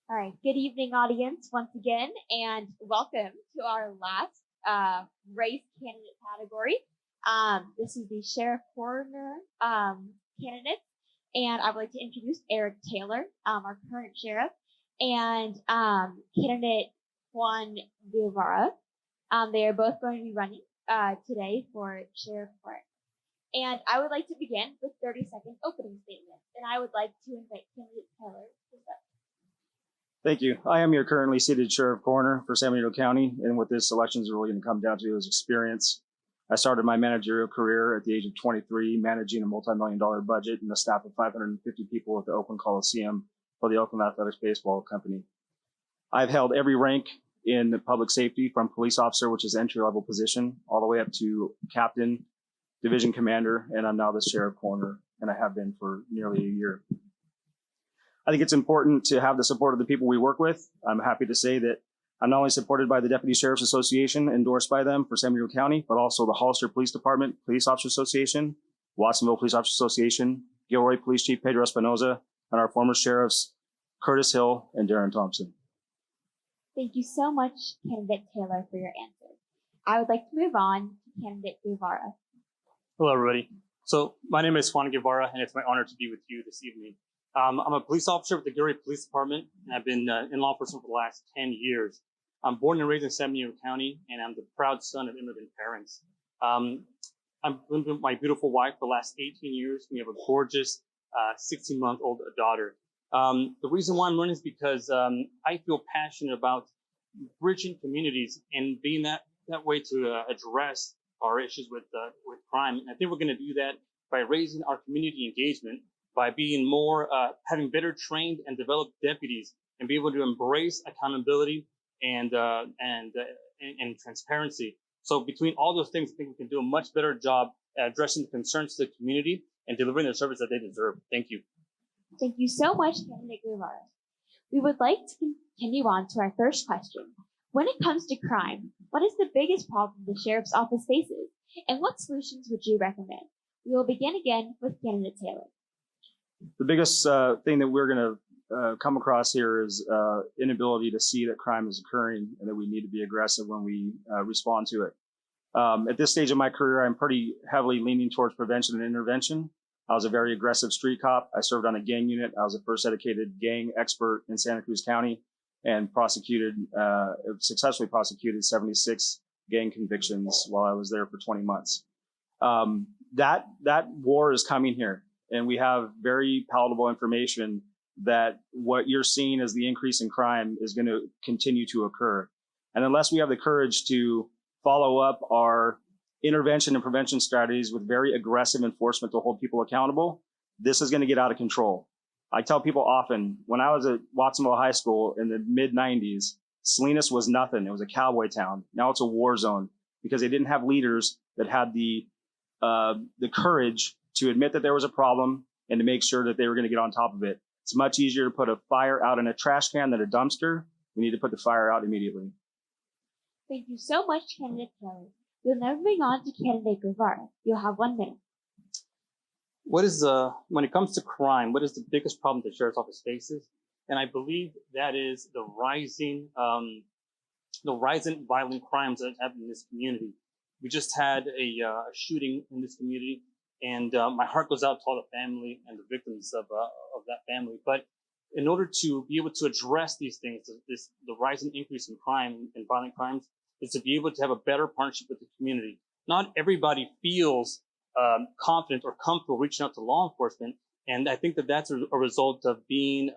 All right. Good evening, audience, once again, and welcome to our last race candidate category. This is the Sheriff Coroner candidate, and I would like to introduce Eric Taylor, our current sheriff, and candidate Juan Guevara. They are both going to be running today for Sheriff Coroner. And I would like to begin with 30-second opening statements, and I would like to invite candidate Taylor to start. Thank you. I am your currently seated Sheriff Coroner for San Benito County, and what this election is really going to come down to is experience. I started my managerial career at the age of 23, managing a multi-million-dollar budget and a staff of 550 people at the Oakland Coliseum for the Oakland Athletics Baseball Company. I've held every rank in public safety, from police officer, which is entry-level position, all the way up to captain, division commander, and I'm now the Sheriff Coroner, and I have been for nearly a year. I think it's important to have the support of the people we work with. I'm happy to say that I'm not only supported by the Deputy Sheriff's Association, endorsed by them for San Benito County, but also the Hollister Police Department Police Officer Association, Watsonville Police Officer Association, Gilroy Police Chief Pedro Espinoza, and our former sheriffs, Curtis Hill and Darren Thompson. Thank you so much, candidate Taylor, for your answer. I would like to move on to candidate Guevara. Hello, everybody. So my name is Juan Guevara, and it's my honor to be with you this evening. I'm a police officer with the Gilroy Police Department, and I've been in law enforcement for the last 10 years. I'm born and raised in San Benito County, and I'm the proud son of immigrant parents. I've been with my beautiful wife for the last 18 years. We have a gorgeous 16-month-old daughter. The reason why I'm running is because I feel passionate about bridging communities and being that way to address our issues with crime. And I think we're going to do that by raising our community engagement, by being more, having better trained and developed deputies, and be able to embrace accountability and transparency. So between all those things, I think we can do a much better job at addressing the concerns of the community and delivering the service that they deserve. Thank you. Thank you so much, candidate Guevara. We would like to continue on to our first question. When it comes to crime, what is the biggest problem the sheriff's office faces, and what solutions would you recommend? We will begin again with candidate Taylor. The biggest thing that we're going to come across here is inability to see that crime is occurring and that we need to be aggressive when we respond to it. At this stage of my career, I'm pretty heavily leaning towards prevention and intervention. I was a very aggressive street cop. I served on a gang unit. I was the first dedicated gang expert in Santa Cruz County, and successfully prosecuted 76 gang convictions while I was there for 20 months. That war is coming here. And we have very palatable information that what you're seeing as the increase in crime is going to continue to occur. And unless we have the courage to follow up our intervention and prevention strategies with very aggressive enforcement to hold people accountable, this is going to get out of control. I tell people often, when I was at Watsonville High School in the mid-90s, Salinas was nothing. It was a cowboy town. Now it's a war zone because they didn't have leaders that had the courage to admit that there was a problem and to make sure that they were going to get on top of it. It's much easier to put a fire out in a trash can than a dumpster. We need to put the fire out immediately. Thank you so much, candidate Taylor. We'll now move on to candidate Guevara. You'll have 1 minute. When it comes to crime, what is the biggest problem the sheriff's office faces? And I believe that is the rising violent crimes that happen in this community. We just had a shooting in this community, and my heart goes out to all the family and the victims of that family. But in order to be able to address these things, the rising increase in crime and violent crimes, is to be able to have a better partnership with the community. Not everybody feels confident or comfortable reaching out to law enforcement, and I think that that's a result of being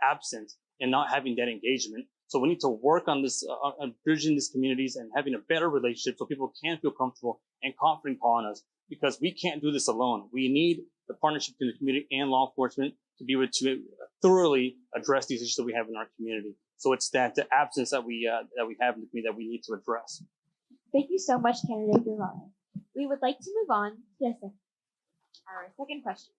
absent and not having that engagement. So we need to work on this, on bridging these communities and having a better relationship so people can feel comfortable and confident calling us, because we can't do this alone. We need the partnership between the community and law enforcement to be able to thoroughly address these issues that we have in our community. So it's the absence that we have in the community that we need to address. Thank you so much, candidate Guevara. We would like to move on to our second question.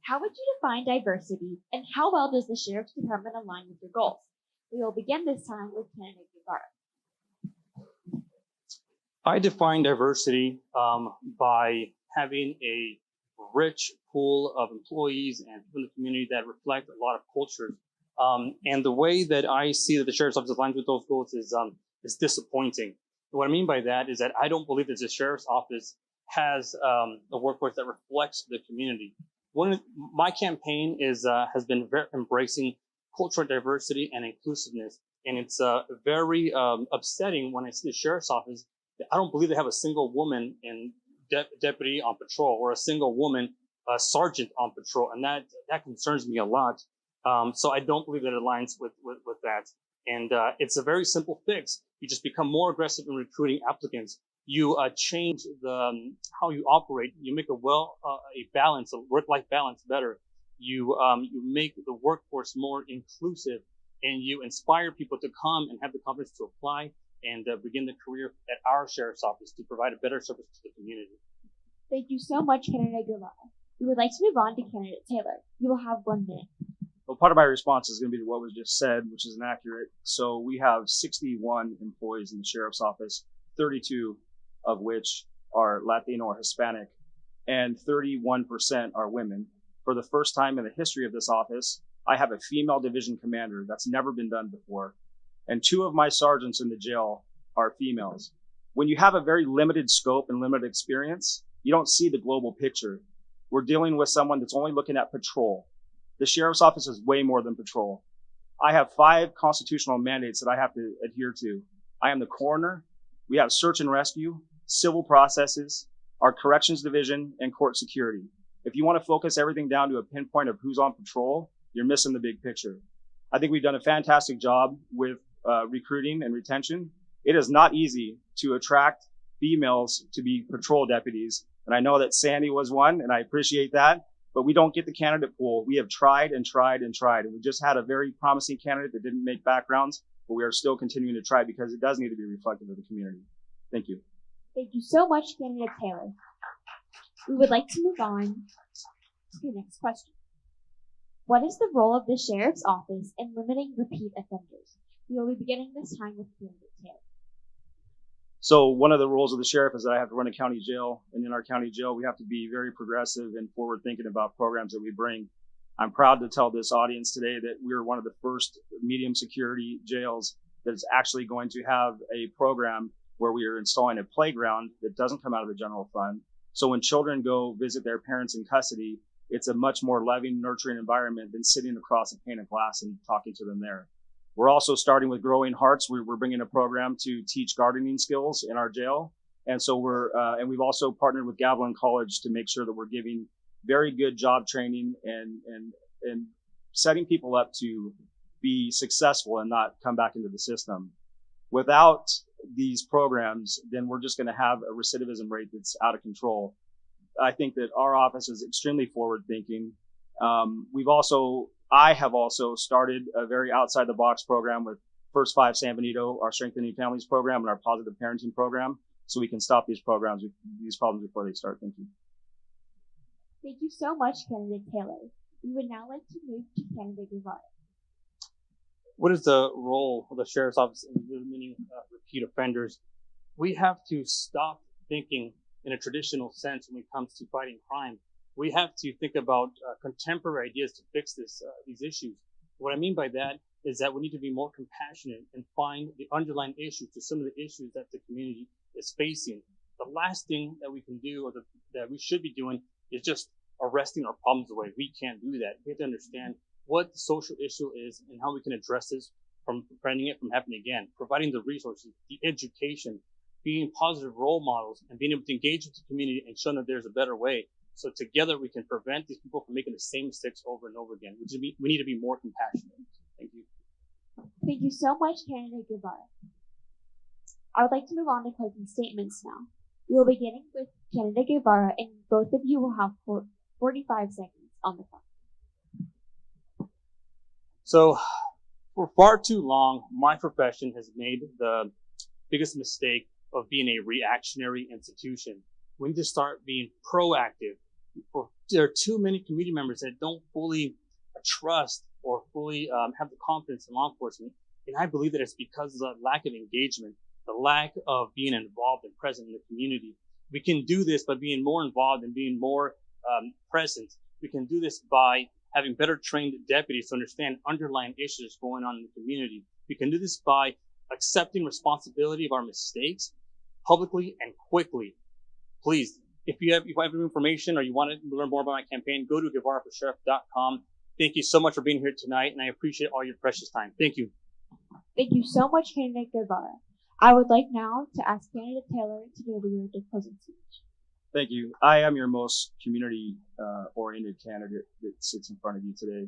How would you define diversity, and how well does the Sheriff's Department align with your goals? We will begin this time with candidate Guevara. I define diversity by having a rich pool of employees and people in the community that reflect a lot of cultures And the way that I see that the sheriff's office aligns with those goals is disappointing. What I mean by that is that I don't believe that the sheriff's office has a workforce that reflects the community. My campaign has been embracing cultural diversity and inclusiveness, and it's very upsetting when I see the sheriff's office. I don't believe they have a single woman in deputy on patrol or a single woman sergeant on patrol, and that concerns me a lot. So I don't believe that it aligns with that. And it's a very simple fix. You just become more aggressive in recruiting applicants. You change the how you operate. You make a balance, a work-life balance better. You make the workforce more inclusive, and you inspire people to come and have the confidence to apply and begin their career at our sheriff's office to provide a better service to the community. Thank you so much, candidate Guevara. We would like to move on to candidate Taylor. You will have 1 minute. Well, part of my response is going to be to what was just said, which is inaccurate. So we have 61 employees in the sheriff's office, 32 of which are Latino or Hispanic, and 31% are women. For the first time in the history of this office, I have a female division commander. That's never been done before. And 2 of my sergeants in the jail are females. When you have a very limited scope and limited experience, you don't see the global picture. We're dealing with someone that's only looking at patrol. The sheriff's office is way more than patrol. I have 5 constitutional mandates that I have to adhere to. I am the coroner. We have search and rescue, civil processes, our corrections division, and court security. If you want to focus everything down to a pinpoint of who's on patrol, you're missing the big picture. I think we've done a fantastic job with recruiting and retention. It is not easy to attract females to be patrol deputies. And I know that Sandy was one, and I appreciate that. But we don't get the candidate pool. We have tried and tried and tried. And we just had a very promising candidate that didn't make backgrounds, but we are still continuing to try because it does need to be reflective of the community. Thank you. Thank you so much, candidate Taylor. We would like to move on to the next question. What is the role of the sheriff's office in limiting repeat offenders? We will be beginning this time with candidate Taylor. So one of the roles of the sheriff is that I have to run a county jail, and in our county jail, we have to be very progressive and forward thinking about programs that we bring. I'm proud to tell this audience today that we're one of the first medium security jails that is actually going to have a program where we are installing a playground that doesn't come out of the general fund. So when children go visit their parents in custody, it's a much more loving, nurturing environment than sitting across a pane of glass and talking to them there. We're also starting with Growing Hearts. We're bringing a program to teach gardening skills in our jail. And so and we've also partnered with Gavilan College to make sure that we're giving very good job training and setting people up to be successful and not come back into the system. Without these programs, then we're just going to have a recidivism rate that's out of control. I think that our office is extremely forward thinking. I have also started a very outside the box program with First 5 San Benito, our Strengthening Families program, and our Positive Parenting program, so we can stop these problems before they start. Thank you. Thank you so much, candidate Taylor. We would now like to move to candidate Guevara. What is the role of the sheriff's office in limiting repeat offenders? We have to stop thinking in a traditional sense when it comes to fighting crime. We have to think about contemporary ideas to fix these issues. What I mean by that is that we need to be more compassionate and find the underlying issues to some of the issues that the community is facing. The last thing that we can do, or that we should be doing, is just arresting our problems away. We can't do that. We have to understand what the social issue is and how we can address this from preventing it from happening again. Providing the resources, the education, being positive role models, and being able to engage with the community and show that there's a better way. So together we can prevent these people from making the same mistakes over and over again. We need to be more compassionate. Thank you. Thank you so much, candidate Guevara. I would like to move on to closing statements now. We will be beginning with candidate Guevara, and both of you will have 45 seconds on the clock. So for far too long, my profession has made the biggest mistake of being a reactionary institution. We need to start being proactive. There are too many community members that don't fully trust or fully have the confidence in law enforcement. And I believe that it's because of the lack of engagement, the lack of being involved and present in the community. We can do this by being more involved and being more present. We can do this by having better trained deputies to understand underlying issues going on in the community. We can do this by accepting responsibility of our mistakes publicly and quickly. Please, if you have information or you want to learn more about my campaign, go to GuevaraForSheriff.com. Thank you so much for being here tonight, and I appreciate all your precious time. Thank you. Thank you so much, candidate Guevara. I would like now to ask candidate Taylor to deliver your closing speech. Thank you. I am your most community-oriented candidate that sits in front of you today.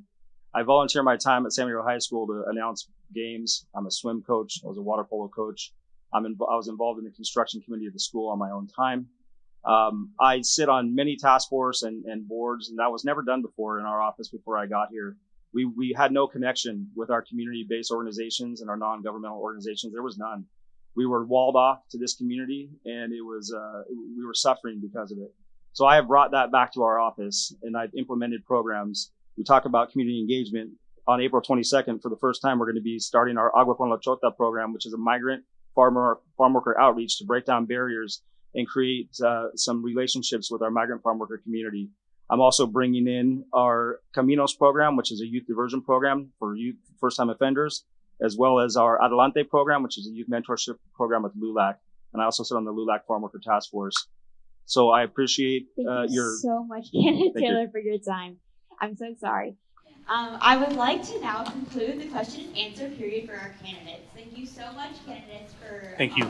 I volunteer my time at San Benito High School to announce games. I'm a swim coach. I was a water polo coach. I was involved in the construction committee of the school on my own time. I sit on many task force and boards, and that was never done before in our office before I got here. We had no connection with our community-based organizations and our non-governmental organizations. There was none. We were walled off to this community, and it was we were suffering because of it. So I have brought that back to our office, and I've implemented programs. We talk about community engagement. On April 22nd, for the first time, we're going to be starting our Agua con la Chota program, which is a migrant farm worker outreach to break down barriers and create some relationships with our migrant farm worker community. I'm also bringing in our Caminos program, which is a youth diversion program for youth first-time offenders, as well as our Adelante program, which is a youth mentorship program with LULAC. And I also sit on the LULAC Farm Worker Task Force. So I appreciate Thank you so much, candidate Taylor, for your time. I'm so sorry. I would like to now conclude the question and answer period for our candidates. Thank you so much, candidates, for Thank you.